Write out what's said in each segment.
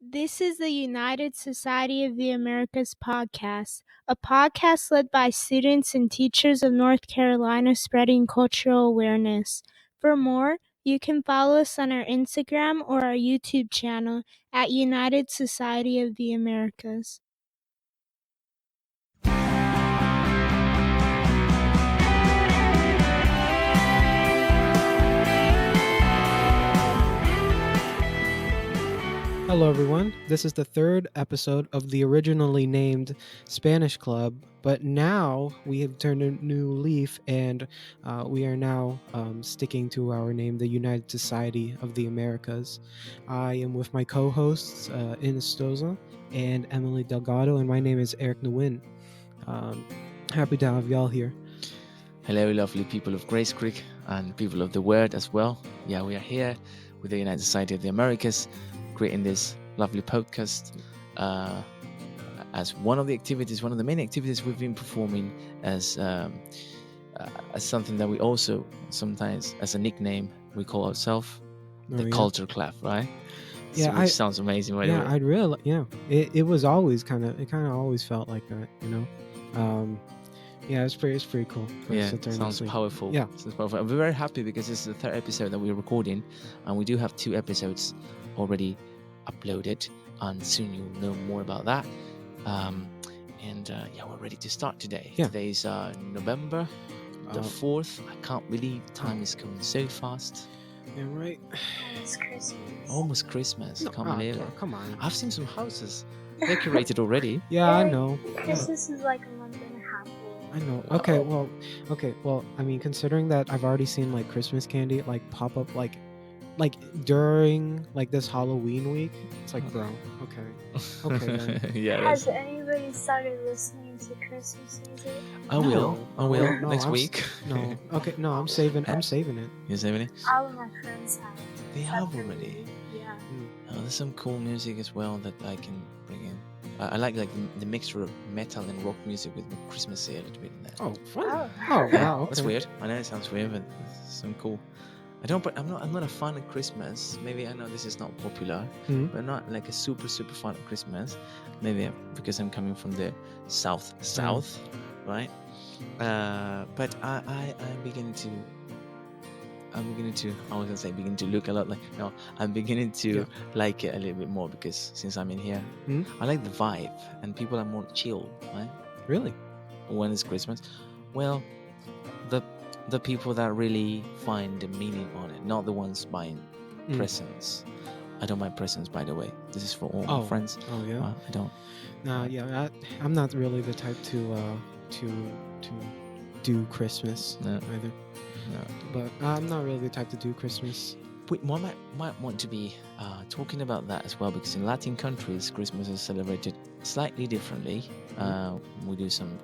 This is the United Society of the Americas podcast, a podcast led by students and teachers of North Carolina spreading cultural awareness. For more, you can follow us on our Instagram or our YouTube channel at United Society of the Americas. Hello everyone, this is the third episode of the originally named Spanish Club, but now we have turned a new leaf and we are now sticking to our name, the United Society of the Americas. I am with my co-hosts Ines Stoza and Emily Delgado, and my name is Eric Nguyen. Happy to have y'all here. Hello, lovely people of Grace Creek and people of the Word as well. Yeah, we are here with the United Society of the Americas, creating this lovely podcast as one of the main activities we've been performing as something that we also sometimes, as a nickname, we call ourselves the Culture Club, right? Yeah, which sounds amazing, right? Yeah, I'd really, it was always kind of always felt like that, you know. Yeah, it's pretty cool. Yeah, sounds powerful. Yeah, sounds powerful. I'm very happy because this is the third episode that we're recording, and we do have 2 episodes already uploaded, and soon you'll know more about that. Yeah, we're ready to start today. Yeah. Today is November the 4th. I can't believe time is going so fast. Yeah, right. It's Christmas. Almost Christmas. No, Can't believe it. Come on. I've seen some houses decorated already. Yeah, I know. Christmas is like a month and a half away. I know. Okay, well, I mean, considering that I've already seen like Christmas candy like pop up like during like this Halloween week, it's like, bro, okay then. Yeah. Has anybody started listening to Christmas music? I will No, next week. No, okay, no, I'm saving it. You're saving it? All of my friends have. They have already. Yeah. There's some cool music as well that I can bring in. I like the mixture of metal and rock music with Christmas a little bit in there. Oh, fun. Oh. Oh, Yeah, wow. Okay. that's weird. I know it sounds weird, but it's some cool. I'm not a fan of Christmas. Maybe I know this is not popular, Mhm. but not like a super fan of Christmas. Maybe because I'm coming from the south, right? But I'm beginning to. I was gonna say begin to look a lot like. No, I'm beginning to like it a little bit more because since I'm in here, I like the vibe and people are more chill, right? Really? When it's Christmas, well, the people that really find the meaning on it, not the ones buying presents. I don't buy presents, by the way. This is for all my friends. Oh yeah. I don't. I'm not really the type to do Christmas either. No. But I'm not really the type to do Christmas. We might want to be talking about that as well, because in Latin countries, Christmas is celebrated slightly differently. We do some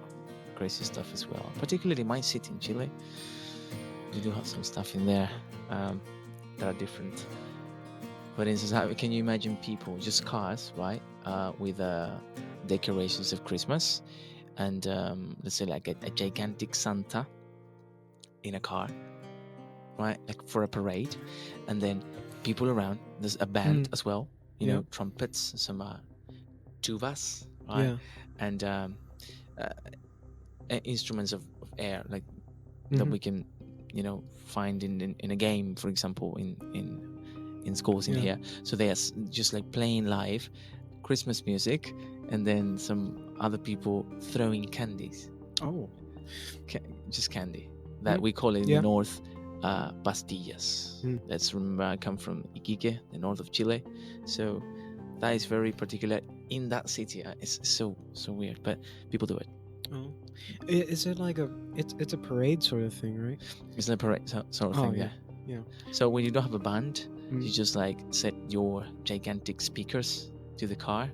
crazy stuff as well, particularly my city in Chile. We do have some stuff in there that are different. For instance, can you imagine people, just cars, right, with decorations of Christmas, and let's say like a gigantic Santa in a car, right, like for a parade, and then people around. There's a band as well, you know, trumpets, some tubas, right, and instruments of air, like that we can, find in a game, for example, in schools in here. So they are just like playing live Christmas music, and then some other people throwing candies. Oh, just candy that we call it in the north pastillas. Let's remember, I come from Iquique, the north of Chile, so that is very particular in that city. It's so weird, but people do it. Oh, is it like it's a parade sort of thing, right? It's a parade sort of thing. Yeah. So when you don't have a band, you just like set your gigantic speakers to the car,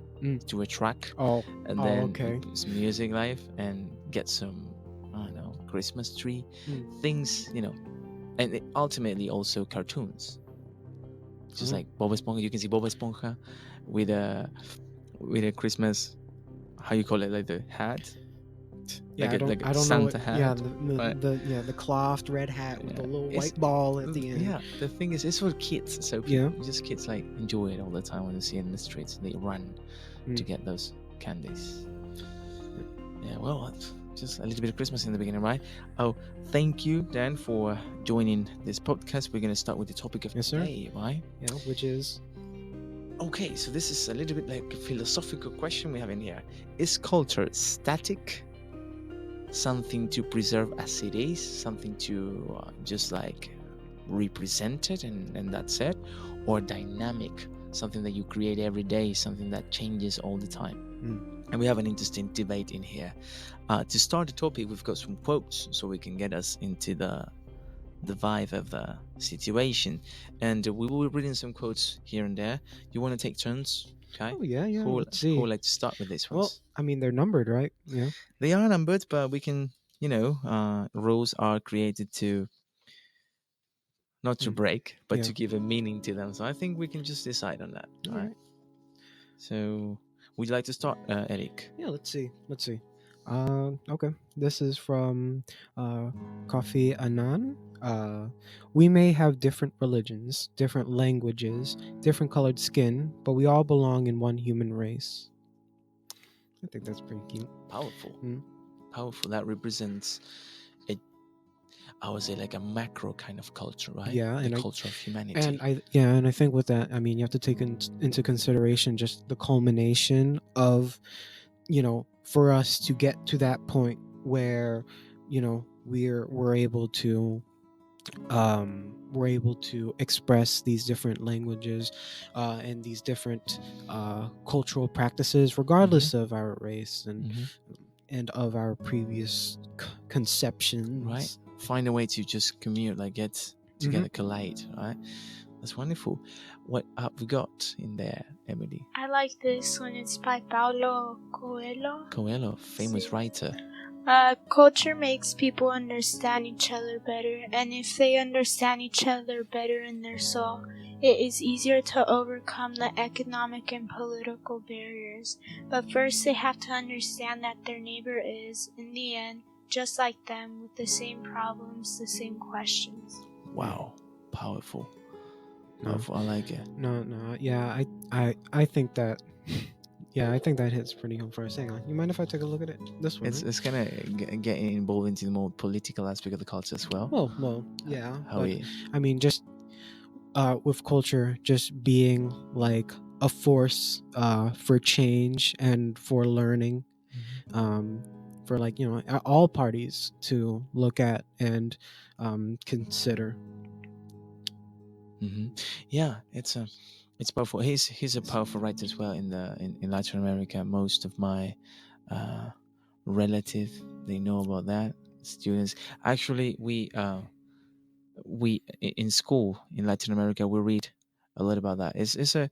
to a track, and then put some music live and get some, I don't know, Christmas tree things, and ultimately also cartoons, just like Bob Esponja. You can see Bob Esponja with a Christmas, how you call it, like the hat. Yeah, like I don't Santa know. hat. Yeah, right? the clothed red hat with the little white ball at the end. Yeah, the thing is, it's for kids, so Yeah. just kids like enjoy it all the time when they see it in the streets. They run to Mm. get those candies. Yeah, well, just a little bit of Christmas in the beginning, right? Oh, thank you, Dan, for joining this podcast. We're going to start with the topic of Yes, sir. today, right? Yeah, which is Okay, so this is a little bit like a philosophical question we have in here. Is culture static? Something to preserve as it is? Something to just like represent it and that's it? Or dynamic? Something that you create every day, something that changes all the time? And we have an interesting debate in here. To start the topic, we've got some quotes so we can get us into the vibe of the situation. And we will be reading some quotes here and there. You want to take turns? Okay. Oh yeah. Let's see. Who would like to start with these ones? Well, I mean, they're numbered, right? Yeah. They are numbered, but we can, rules are created to not to break, but to give a meaning to them. So I think we can just decide on that. All right. So would you like to start, Eric? Yeah, let's see. Okay. This is from Kofi Annan. We may have different religions, different languages, different colored skin, but we all belong in one human race. I think that's pretty cute. Powerful. Powerful. That represents I would say like a macro kind of culture, right? Yeah, the culture of humanity. And I think with that, I mean, you have to take into consideration just the culmination of, for us to get to that point where, we're able to express these different languages and these different cultural practices, regardless of our race and of our previous conceptions. Right. Find a way to just commute, like get together, collide, right? That's wonderful. What have we got in there, Emily? I like this one. It's by Paulo Coelho. Coelho, famous writer. Culture makes people understand each other better, and if they understand each other better in their soul, it is easier to overcome the economic and political barriers. But first they have to understand that their neighbor is, in the end, just like them, with the same problems, the same questions. Wow, powerful. Powerful. I like it. No, yeah, I think that yeah, I think that hits pretty home for us. Hang on, you mind if I take a look at it? This one. It's gonna get involved into the more political aspect of the culture as well. Well, yeah. I mean, just with culture just being like a force for change and for learning, for like all parties to look at and consider. Yeah, it's powerful. He's a powerful writer as well in Latin America. Most of my relatives, they know about that. Students, actually, we in school in Latin America, we read a lot about that. It's a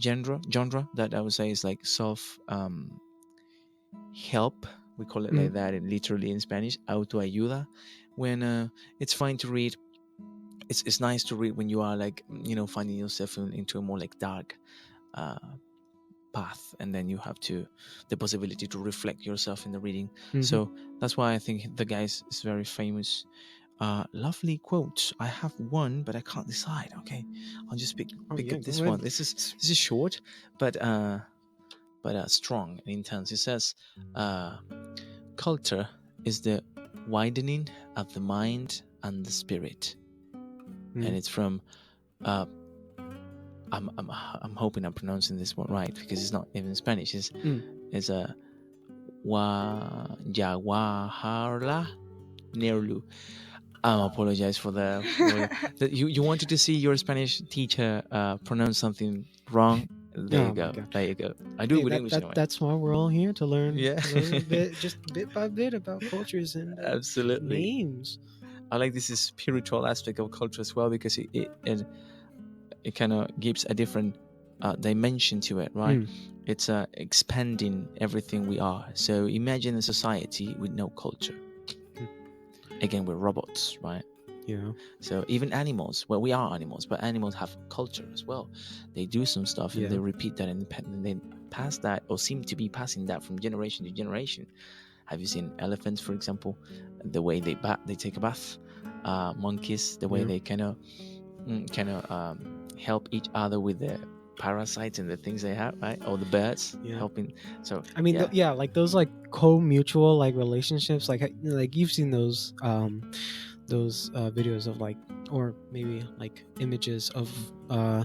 genre that I would say is like self help. We call it like that, literally in Spanish, autoayuda. When it's fine to read. It's nice to read when you are like finding yourself into a more like dark path, and then you have the possibility to reflect yourself in the reading. So that's why I think the guy is very famous. Lovely quotes. I have one, but I can't decide. Okay, I'll just pick up this one. This is short, but strong and intense. It says, "Culture is the widening of the mind and the spirit." And it's from I'm hoping I'm pronouncing this one right, because it's not even Spanish. It's a Jawaharlal Nehru. I apologize for the you wanted to see your Spanish teacher pronounce something wrong. There you go. I do it with English anyway. That's why we're all here, to learn, just bit by bit about cultures and absolutely names. I like this spiritual aspect of culture as well, because it kind of gives a different dimension to it, right? It's expanding everything we are. So imagine a society with no culture. Again, we're robots, right? Yeah. So even animals, well, we are animals, but animals have culture as well. They do some stuff and they repeat that, and they pass that, or seem to be passing that from generation to generation. Have you seen elephants, for example, the way they take a bath? Monkeys, the way Yeah. they kind of help each other with the parasites and the things they have, right? Or the birds Yeah. helping. So I mean, yeah, like those like co-mutual like relationships, like you've seen those videos of like, or maybe like images of a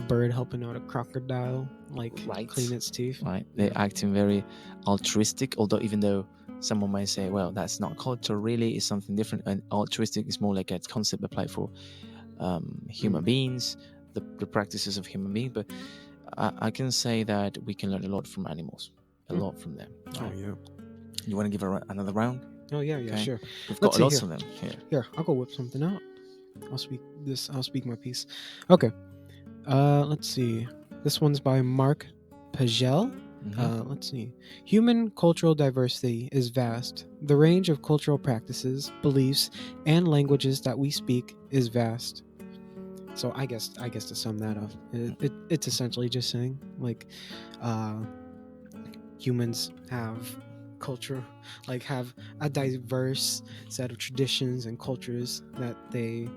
bird helping out a crocodile like right, clean its teeth. right. They're acting very altruistic, although even though someone might say, well, that's not culture really, it's something different, and altruistic is more like a concept applied for human beings, the practices of human beings. But I can say that we can learn a lot from animals, a lot from them, right? Oh yeah. You want to give another round? Oh yeah, Okay. sure. We've Let's got see lots here. of them here. Here, I'll go whip something out. I'll speak my piece. Okay. Let's see. This one's by Mark Pagel. Let's see. Human cultural diversity is vast. The range of cultural practices, beliefs, and languages that we speak is vast. So I guess to sum that up, it's essentially just saying like, humans have culture, like have a diverse set of traditions and cultures that they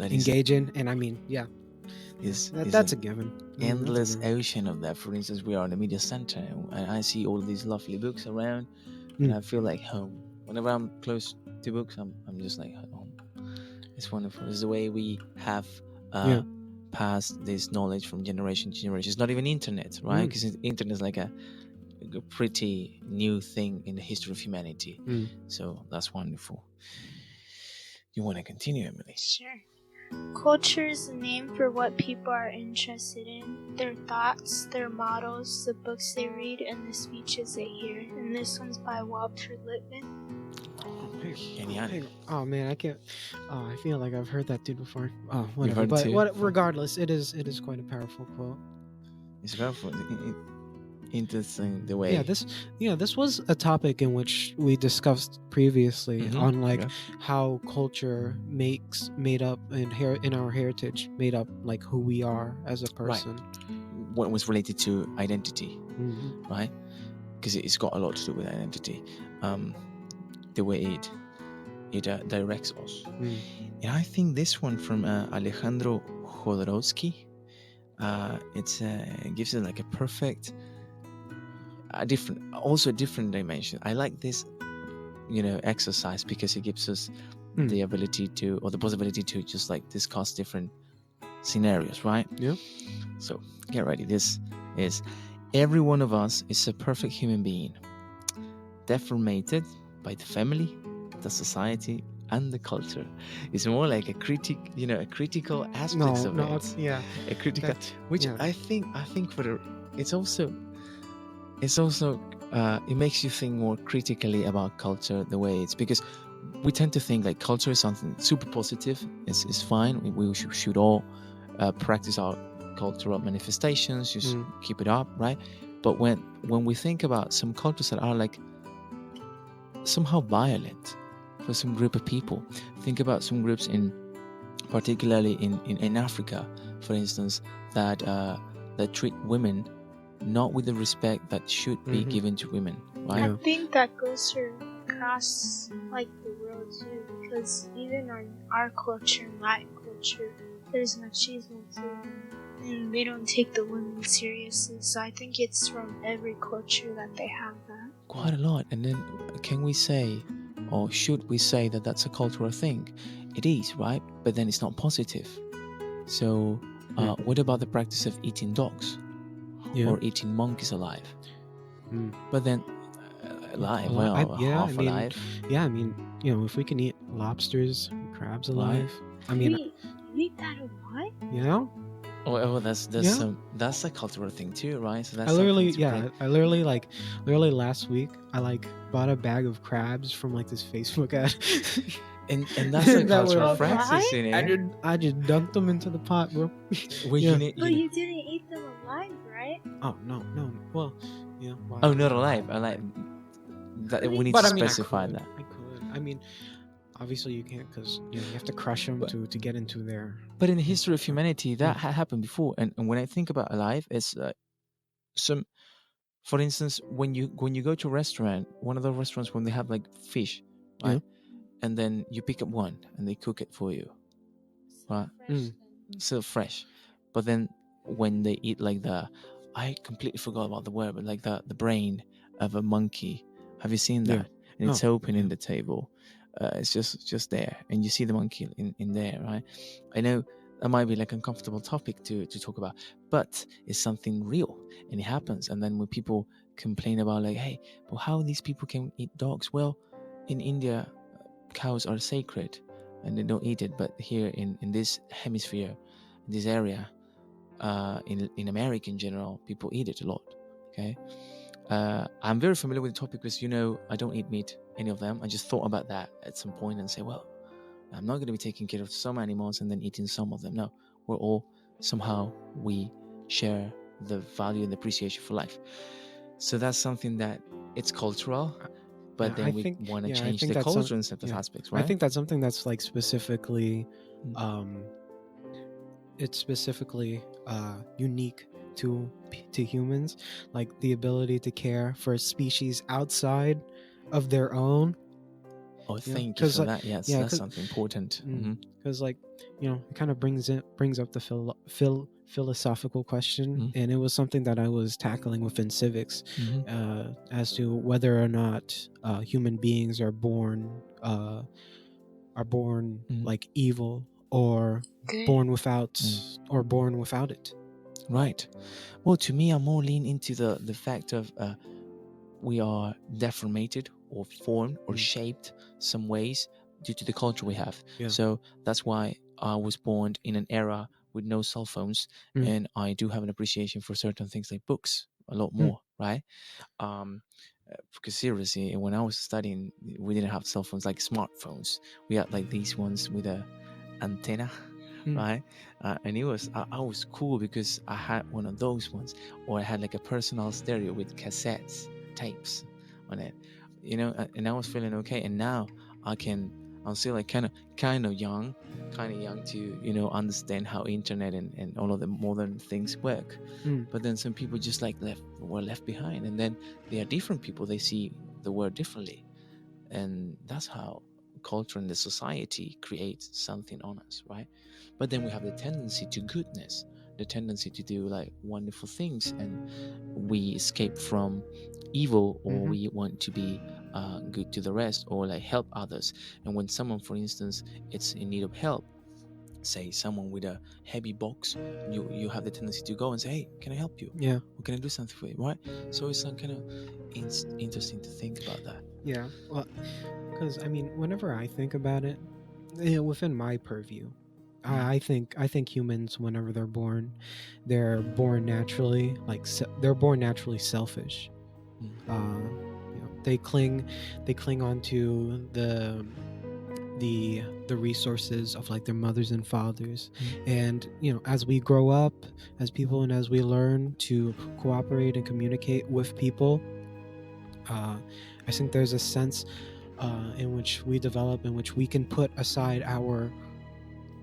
engage in, and I mean, yeah, that's a given. Endless ocean of that. For instance, we are in the media center, and I see all these lovely books around, and I feel like home. Whenever I'm close to books, I'm just like home. It's wonderful. It's the way we have passed this knowledge from generation to generation. It's not even internet, right? Because internet is like a pretty new thing in the history of humanity. So that's wonderful. You want to continue, Emily? Sure. Culture is a name for what people are interested in, their thoughts, their models, the books they read, and the speeches they hear. And this one's by Walter Lippmann. Oh man, I can't. Oh, I feel like I've heard that dude before. Oh, You've whatever. heard But too? regardless, it is quite a powerful quote. It's powerful. Interesting the way. This was a topic in which we discussed previously on like how culture made up in our heritage made up like who we are as a person. Right. What was related to identity, right? Because it's got a lot to do with identity. The way it directs us. And I think this one from Alejandro Jodorowsky, it gives it like a perfect, a different dimension. I like this, exercise because it gives us the ability to, or the possibility to just like discuss different scenarios, right? Yeah. So get ready. This is: every one of us is a perfect human being, deformated by the family, the society, and the culture. It's more like a critical aspects of it. Yeah, a critical, which I think it's also it makes you think more critically about culture, the way it's, because we tend to think like culture is something super positive. It's fine. We should all practice our cultural manifestations, just keep it up, right? But when we think about some cultures that are like somehow violent for some group of people, think about some groups particularly in Africa, for instance, that treat women not with the respect that should be given to women, right? I think that goes across like the world too, because even on our culture, my culture, there's machismo too, and they don't take the women seriously. So I think it's from every culture that they have that. Quite a lot. And then can we say, or should we say, that that's a cultural thing? It is, right? But then it's not positive. So what about the practice of eating dogs? Or eating monkeys alive? But then alive, alive. Yeah, I mean, if we can eat lobsters, crabs alive, I mean, you eat that alive? Yeah. Oh, that's a cultural thing too, right? So that's I literally last week I bought a bag of crabs from like this Facebook ad. And that's a cultural practice, you know? I just dunked them into the pot, bro. But you didn't eat them alive, right? Oh no. Well, yeah. Why? Oh, not alive. I like that. We need to specify that. I could. I mean, obviously you can't, because you have to crush them to get into there. But in the history of humanity, that had happened before. And when I think about alive, it's For instance, when you go to a restaurant, one of the restaurants, when they have like fish, right? Yeah. And then you pick up one and they cook it for you, right? So fresh. But then when they eat like I completely forgot about the word, but like the brain of a monkey. Have you seen that? Yeah. And it's Oh, open in yeah. the table. It's just there, and you see the monkey in there, right? I know that might be like an uncomfortable topic to talk about, but it's something real, and it happens. And then when people complain about like, hey, well, how these people can eat dogs? Well, in India, cows are sacred, and they don't eat it. But here in this hemisphere, in this area, in America in general, people eat it a lot. Okay. I'm very familiar with the topic because, I don't eat meat, any of them. I just thought about that at some point and say, well, I'm not going to be taking care of some animals and then eating some of them. No, we're all somehow, we share the value and appreciation for life. So that's something that it's cultural, but then we want to change the culture in certain aspects, right? I think that's something that's like specifically, it's specifically unique to humans, like the ability to care for a species outside of their own. Oh, thank you for that. Yes, yeah, that's something important. Because it kind of brings up the philosophical question, and it was something that I was tackling within civics, as to whether or not human beings are born like evil, or born without it. Right. Well, to me, I'm more lean into the fact of we are deformated or formed or shaped some ways due to the culture we have. Yeah. So that's why I was born in an era with no cell phones, and I do have an appreciation for certain things like books a lot more, right? Because seriously, when I was studying, we didn't have cell phones like smartphones. We had like these ones with a antenna, right? And it was I was cool because I had one of those ones, or I had like a personal stereo with cassettes, tapes on it, and I was feeling okay. And now I'm still like kind of young to understand how internet and all of the modern things work. But then some people just like were left behind, and then they are different people. They see the world differently, and that's how culture and the society creates something on us, right? But then we have the tendency to goodness, the tendency to do like wonderful things, and we escape from evil, or we want to be good to the rest, or like help others. And when someone, for instance, it's in need of help, say someone with a heavy box, you have the tendency to go and say, hey, can I help you? Yeah. Or can I do something for you, right? So it's kind of interesting to think about that. Yeah. Well, because whenever I think about it, within my purview, I think humans, whenever they're born naturally, they're born naturally selfish. They cling onto the resources of like their mothers and fathers, and as we grow up as people, and as we learn to cooperate and communicate with people, I think there's a sense in which we develop, in which we can put aside our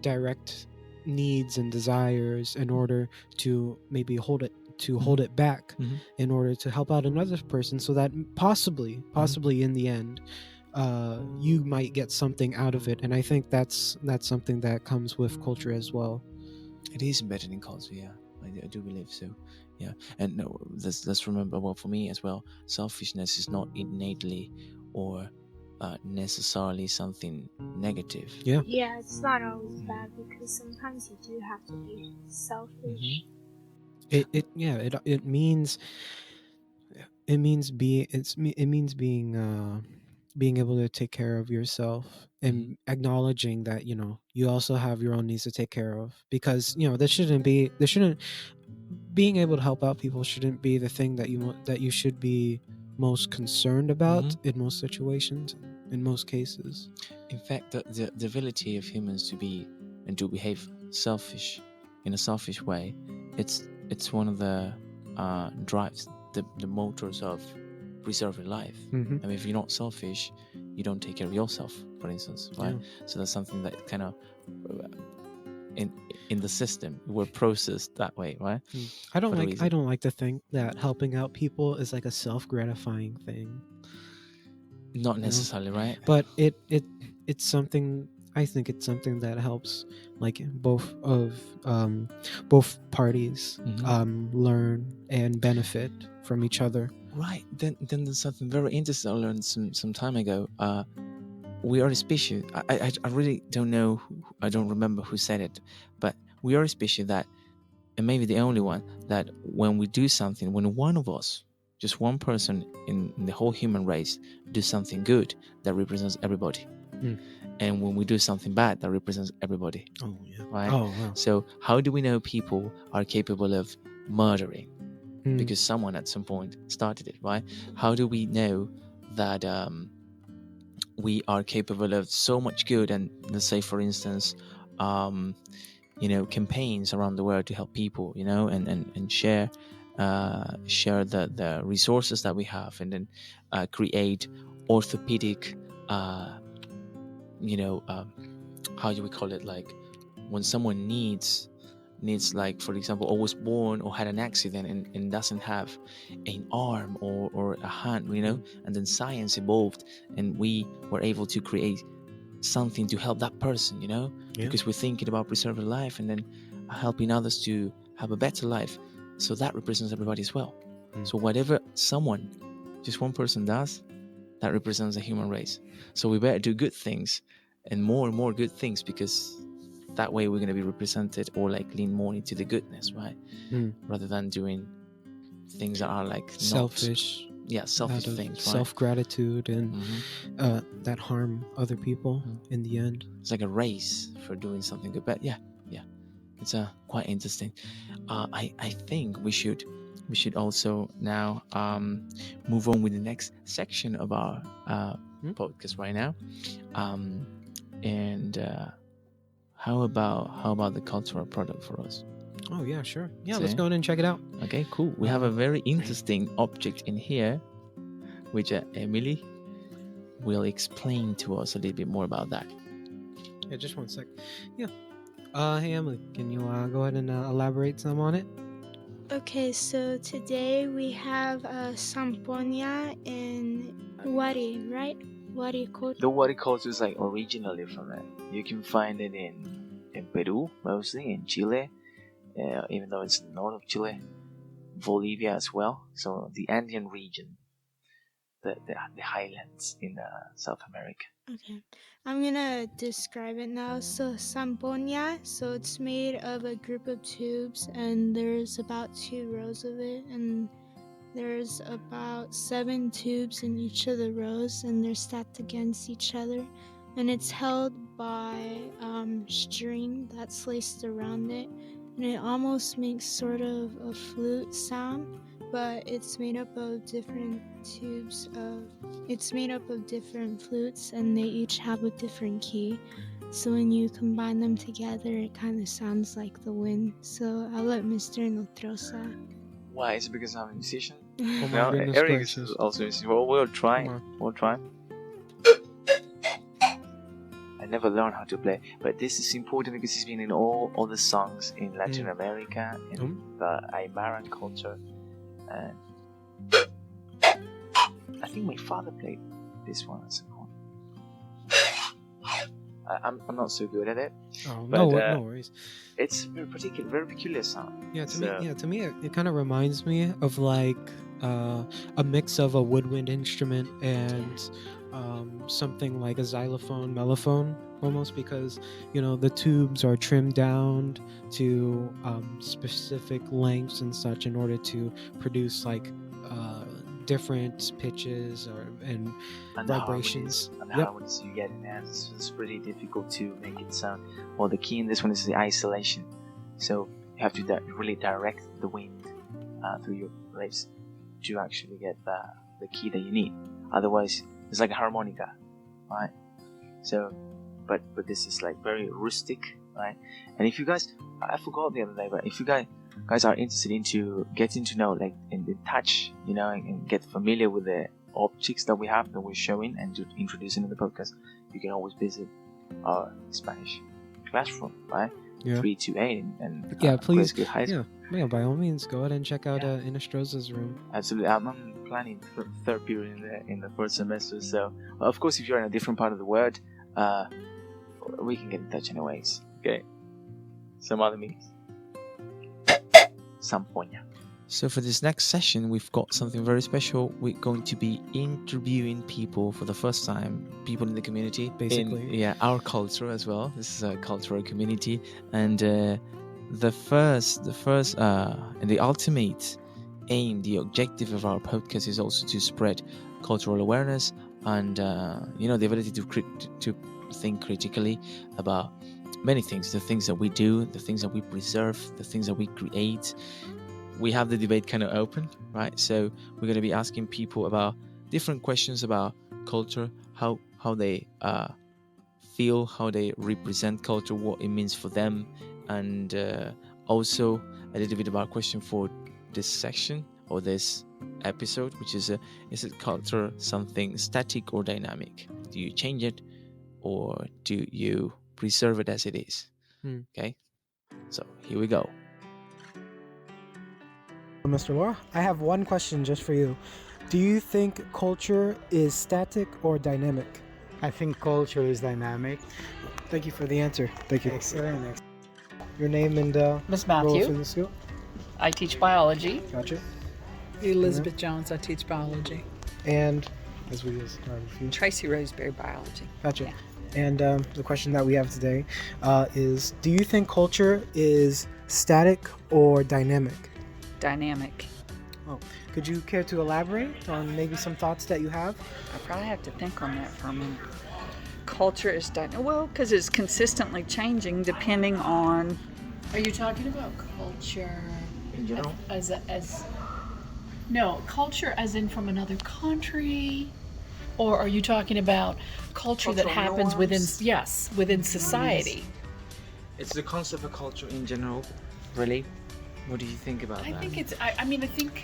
direct needs and desires in order to maybe hold it back, in order to help out another person, so that possibly in the end, you might get something out of it. And I think that's something that comes with culture as well. It is embedded in culture, yeah. I do believe so, yeah. And no, let's remember, well, for me as well, selfishness is not innately or necessarily something negative. Yeah. Yeah, it's not always bad, because sometimes you do have to be selfish. It means being able to take care of yourself, and acknowledging that you also have your own needs to take care of, because being able to help out people shouldn't be the thing that you should be most concerned about in most situations, in most cases. In fact, the ability of humans to be and to behave selfish in a selfish way, it's one of the drives, the motors of preserving life. I mean, if you're not selfish, you don't take care of yourself, for instance, right? So that's something that kind of in the system. We're processed that way, right? I don't For the like reason. I don't like to think that helping out people is like a self-gratifying thing. Not know? necessarily, right? But it's something, I think it's something that helps like both parties learn and benefit from each other. Right. Then there's something very interesting I learned some time ago. We are a species. I really don't know. I don't remember who said it, but we are a species that, and maybe the only one, that when we do something, when one of us, just one person in the whole human race, do something good, that represents everybody. And when we do something bad, that represents everybody. Oh yeah. Right. Oh wow. So how do we know people are capable of murdering? Because someone at some point started it, right? How do we know that we are capable of so much good? And let's say, for instance, campaigns around the world to help people, and share the resources that we have, and then create orthopedic, how do we call it, like when someone needs, like, for example, or was born or had an accident and doesn't have an arm or a hand, and then science evolved and we were able to create something to help that person, because we're thinking about preserving life and then helping others to have a better life. So that represents everybody as well. So whatever someone, just one person does, that represents the human race. So we better do good things and more good things, because that way we're going to be represented, or like lean more into the goodness, right? Rather than doing things that are like selfish. Selfish things, right? Self-gratitude and that harm other people in the end. It's like a race for doing something good. But yeah, it's quite interesting. I think we should also now move on with the next section of our podcast right now. And how about the cultural product for us? Oh yeah, sure. Yeah, let's go in and check it out. Okay, cool. We have a very interesting object in here, which Emily will explain to us a little bit more about that. Yeah, just one sec. Yeah. Hey Emily, can you go ahead and elaborate some on it? Okay, so today we have Samponia in Wari, right? Wari culture. The Wari culture is like originally from it. You can find it in Peru, mostly in Chile, even though it's the north of Chile, Bolivia as well. So the Andean region, the highlands in South America. Okay, I'm gonna describe it now. So Samponia, so it's made of a group of tubes, and there's about 2 rows of it, and there's about 7 tubes in each of the rows, and they're stacked against each other, and it's held by string that's laced around it, and it almost makes sort of a flute sound, but it's made up of different flutes, and they each have a different key. So when you combine them together, it kind of sounds like the wind. So I'll let Mr. Notrosa. Why? Is it because I'm a musician? Oh my goodness Eric gracious. is also a musician. Well, we'll try. I never learned how to play, but this is important because it's been in all the songs in Latin America, in the Aymaran culture, and I think my father played this one at some point. I'm not so good at it. Oh, but, no worries. It's very peculiar sound. Yeah, to me, it kind of reminds me of like a mix of a woodwind instrument and something like a xylophone, mellophone, almost, because the tubes are trimmed down to specific lengths and such in order to produce like different pitches and vibrations. And harmonies you get in there. It's pretty difficult to make it sound. Well, the key in this one is the isolation. So you have to really direct the wind through your lips to actually get the key that you need. Otherwise, it's like a harmonica, right? So, but this is like very rustic, right? And if you guys, I forgot the other day, but if you guys are interested into getting to know, like, in the touch, and get familiar with the objects that we have that we're showing and to introducing in the podcast, you can always visit our Spanish classroom, right? Yeah. 328 and Yeah, please. Grace High School. Yeah, by all means, go ahead and check out Yeah. Inostroza's room. Absolutely. I'm planning for third period in the first semester. So, of course, if you're in a different part of the world, we can get in touch anyways. Okay. Some other meetings. Some point. So for this next session, we've got something very special. We're going to be interviewing people for the first time, people in the community, Basically. in our culture as well. This is a cultural community, and the first, and the ultimate aim, the objective of our podcast is also to spread cultural awareness and the ability to think critically about many things, the things that we do, the things that we preserve, the things that we create. We have the debate kind of open, right? So we're going to be asking people about different questions about culture, how they feel, how they represent culture, what it means for them, and also a little bit about question for this section or this episode, which is it culture something static or dynamic? Do you change it or do you preserve it as it is? Okay, so here we go. Mr. Law, I have one question just for you. Do you think culture is static or dynamic? I think culture is dynamic. Thank you for the answer. Thank you. Excellent. Your name and Miss role Matthew. for the school? I teach biology. Gotcha. Elizabeth Jones, I teach biology. And as we just started with you. Tracy Roseberry, biology. Gotcha. Yeah. And the question that we have today is, do you think culture is static or dynamic? Dynamic. Oh, could you care to elaborate on maybe some thoughts that you have? I probably have to think on that for a minute. Culture is dynamic. Well, because it's consistently changing depending on. Are you talking about culture In general? No, culture as in from another country? Or are you talking about culture that Cultural happens norms? within society? It's the concept of culture in general, really. What do you think about that? I think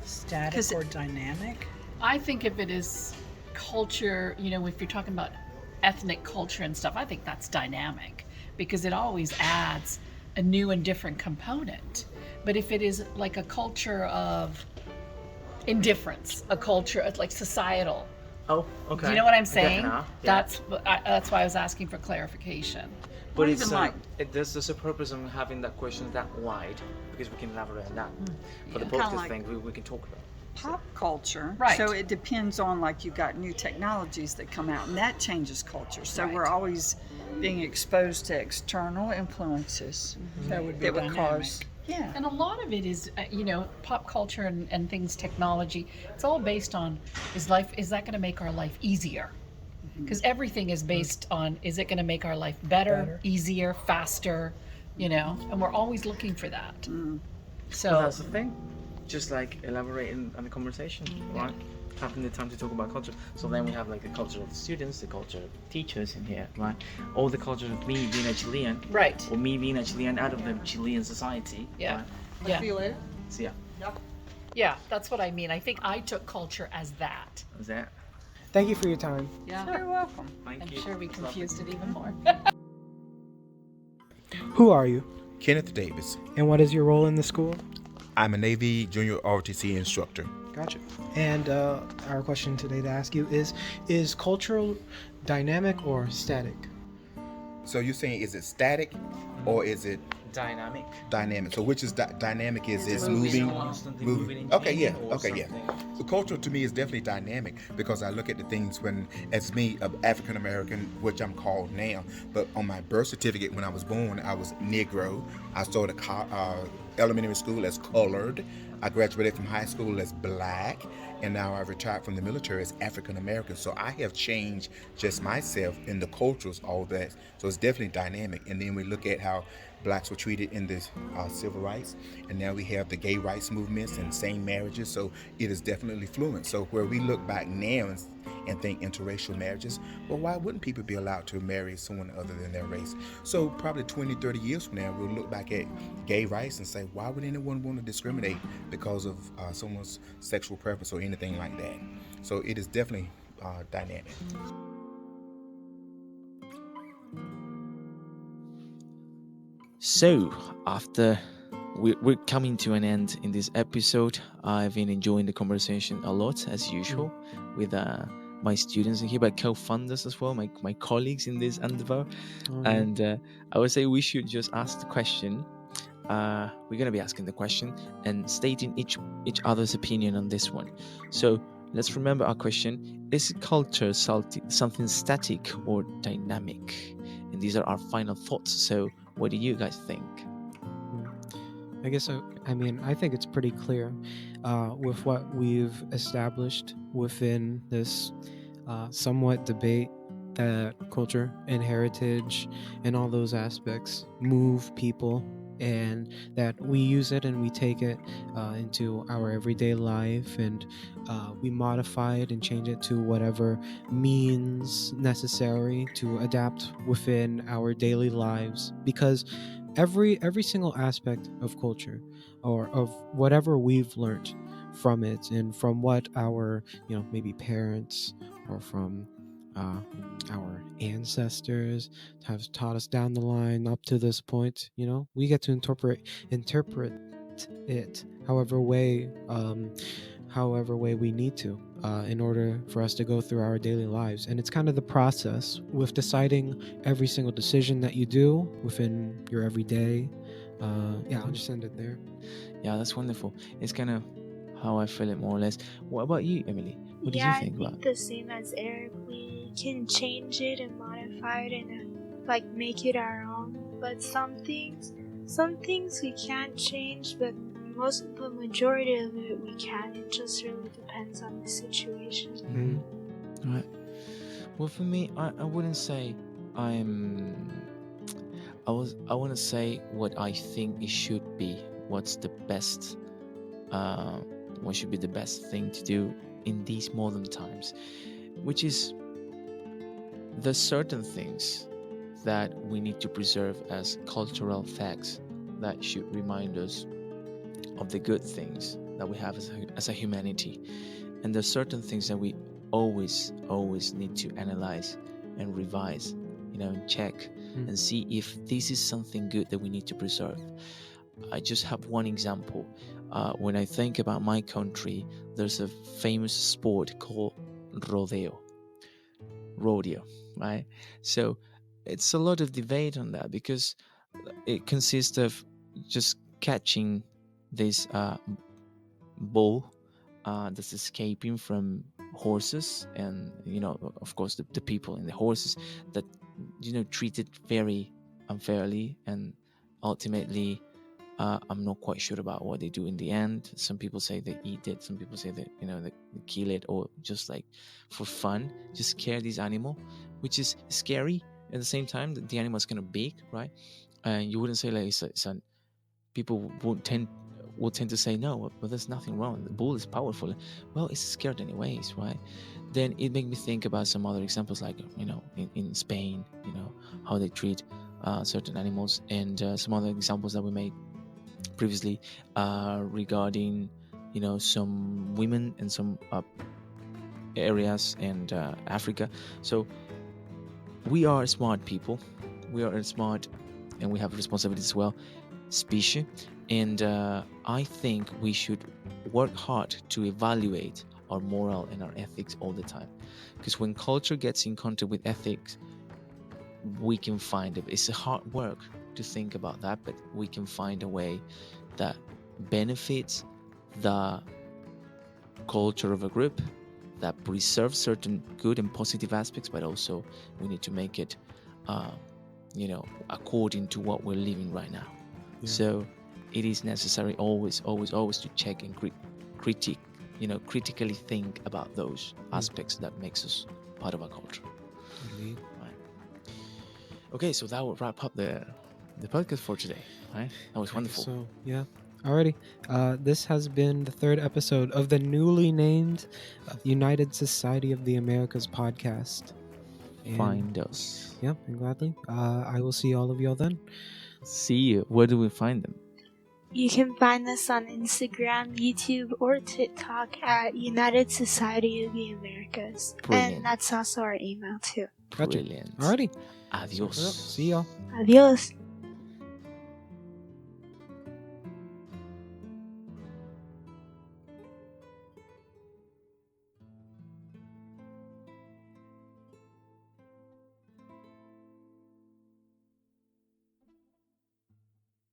Static or dynamic? I think if it is culture, if you're talking about ethnic culture and stuff, I think that's dynamic because it always adds a new and different component. But if it is like a culture of indifference, a culture of like societal. Oh, okay. Do you know what I'm I get it saying? now. Yeah. That's why I was asking for clarification. But Or it's even like- there's a purpose on having that question that wide because we can elaborate on that. For the Kinda podcast like- thing, we can talk about. Pop culture. Right. So it depends on, like, you've got new technologies that come out and that changes culture. So Right. we're always being exposed to external influences That would be that would dynamic. cause. Yeah. And a lot of it is, pop culture and things, technology. It's all based on is that going to make our life easier? Because everything is based on is it going to make our life better, easier, faster, and we're always looking for that. So Well, that's the thing. Just like elaborating on the conversation, right? Having the time to talk about culture. So then we have like the culture of the students, the culture of teachers in here, right? Or the culture of me being a Chilean, right, or me being a Chilean out of the Chilean society. yeah, Right? yeah, So yeah. That's what I mean. I think I took culture as that. is that? Thank you for your time. Yeah, You're welcome. Thank I'm you. sure we confused it even more. Who are you? Kenneth Davis. And what is your role in the school? I'm a Navy Junior ROTC instructor. Gotcha. And our question today to ask you is cultural dynamic or static? So you're saying, is it static or is it Dynamic. dynamic? So which is moving, Constantly moving. moving and Okay, yeah, changing or okay, yeah. something. So culture to me is definitely dynamic because I look at the things as me, of African American, which I'm called now, but on my birth certificate when I was born, I was Negro. I started elementary school as colored. I graduated from high school as black, and now I retired from the military as African American. So I have changed just myself in the cultures, all that. So it's definitely dynamic. And then we look at how blacks were treated in the civil rights, and now we have the gay rights movements and same marriages. So it is definitely fluent. So where we look back now and think interracial marriages, well, why wouldn't people be allowed to marry someone other than their race? So probably 20, 30 years from now, we'll look back at gay rights and say, why would anyone want to discriminate because of someone's sexual preference or anything like that? So it is definitely dynamic. So, after we're coming to an end in this episode, I've been enjoying the conversation a lot, as usual, with my students and here, my co-founders as well, my colleagues in this endeavor. And I would say we should just ask the question. We're going to be asking the question and stating each other's opinion on this one. So let's remember our question: is culture something static or dynamic? And these are our final thoughts. So what do you guys think? I guess I think it's pretty clear with what we've established within this somewhat debate that culture and heritage and all those aspects move people, and that we use it and we take it into our everyday life, and we modify it and change it to whatever means necessary to adapt within our daily lives, because every single aspect of culture or of whatever we've learned from it and from what our maybe parents or from our ancestors have taught us down the line up to this point, we get to interpret it however way we need to in order for us to go through our daily lives. And it's kind of the process with deciding every single decision that you do within your everyday. I'll just end it there. Yeah, that's wonderful. It's kind of how I feel it, more or less. What about you, Emily? What did you think I about think the same as Eric. We can change it and modify it and make it our own. But some things we can't change, but the majority of it we can. It just really depends on the situation. Mm-hmm. Right. Well, for me, I wouldn't say I want to say what I think it should be. What's the best? What should be the best thing to do in these modern times? Which is, there's certain things that we need to preserve as cultural facts that should remind us of the good things that we have as a humanity, and there's certain things that we always need to analyze and revise, and check and see if this is something good that we need to preserve. I just have one example. When I think about my country, there's a famous sport called rodeo, right? So it's a lot of debate on that, because it consists of just catching this bull that's escaping from horses, and of course the people and the horses that treated very unfairly, and ultimately I'm not quite sure about what they do in the end. Some people say they eat it, some people say that they kill it, or just like for fun, just scare this animal, which is scary at the same time. The animal is kind of big, right? And you wouldn't say like people will tend to say no, but there's nothing wrong, the bull is powerful. Well, it's scared anyways, right? Then it made me think about some other examples, like in Spain, how they treat certain animals, and some other examples that we made previously regarding some women in some areas and Africa. So we are smart people, we are smart, and we have responsibility as well, species, and I think we should work hard to evaluate our moral and our ethics all the time, because when culture gets in contact with ethics, we can find it. It's a hard work to think about that, but we can find a way that benefits the culture of a group, that preserves certain good and positive aspects, but also we need to make it according to what we're living right now. So it is necessary always to check and critically think about those aspects that makes us part of our culture. Indeed. Right. Okay, so that will wrap up the podcast for today, right? That was wonderful. So yeah. Alrighty, this has been the third episode of the newly named United Society of the Americas podcast. Find us. Yep, and gladly. I will see all of y'all then. See you. Where do we find them? You can find us on Instagram, YouTube, or TikTok at United Society of the Americas. Brilliant. And that's also our email too. Gotcha. Brilliant. Alrighty. Adios. See y'all. Adios.